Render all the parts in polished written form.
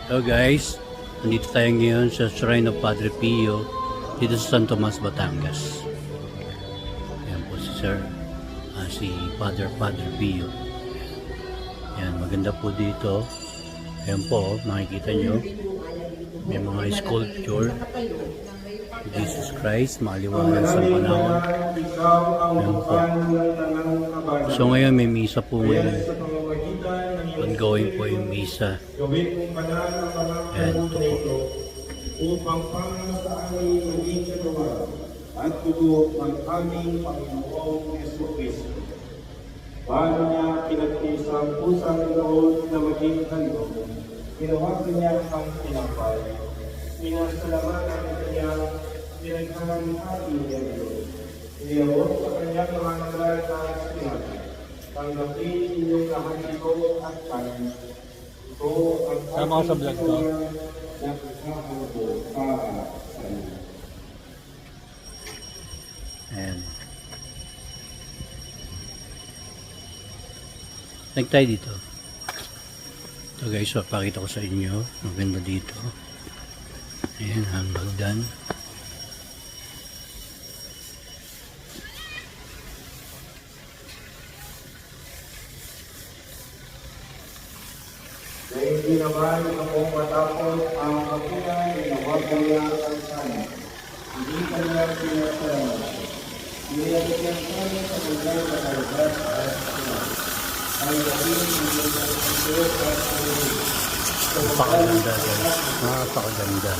Hello guys, nandito tayo ngayon sa Shrine of Padre Pio dito sa San Tomas, Batangas. Ayan po si Sir, si Padre Pio. Ayan, maganda po dito. Ayan po, makikita nyo. May mga sculpture. Jesus Christ, maliwanag sa panahon. Ayan po. So ngayon may misa po ngayon. Ongoing po yung misa. Ayan, ito po. Upang para sa aming maging katuwa at tugo ng aming Panginoong Jesucristo. Paano niya pinagtisang pusang loob na maging handog, ginawagan niya ang tinapay. Pinasalamatan niya pinaghahamhati niya Diyos. Iniyawag sa kanyang mga nagal at sinabi, tanggapin inyong lahat ito at kanin. Ito ang Sama ko sa vlog ko. na kasama ko para sa inyo. Ayan. Tayo dito. Ito guys, pakita ko sa inyo. Maganda dito. Ayan, ang hagdan. Na hindi naman akong matapos ang kapunan na nawagan niya ang sana. Hindi kanya pinasalamat. Nilagyan kanya sa kanyang katalabas at sinabi. Ang gawin ng Diyos at Panginoon. Napakaganda guys. Napakaganda.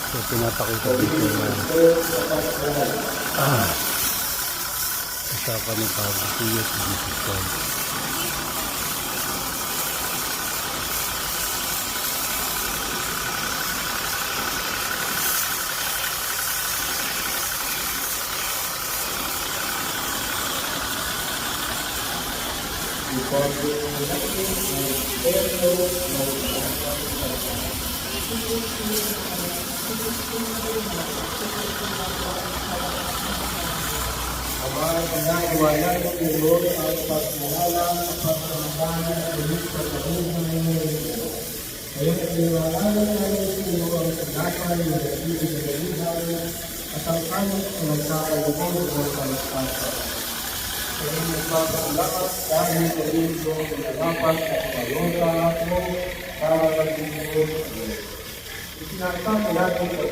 So pinapakita dito na kasama ni Padre Pio si Jesus Christ. Amang pinaiwanan ng Diyos at pagmulalang at pagmulalang ng Diyos sa kabuhay ng Diyos. Kaya pinaiwanan ng Diyos ang pagdakay ng nag-ibig na buhay at ang kanyang pinagkakaluhan ng palaspasa. Kaya nagpapalakas dahil sa Diyos na dapat at palota mo para maging Diyos. Isinasama natin sa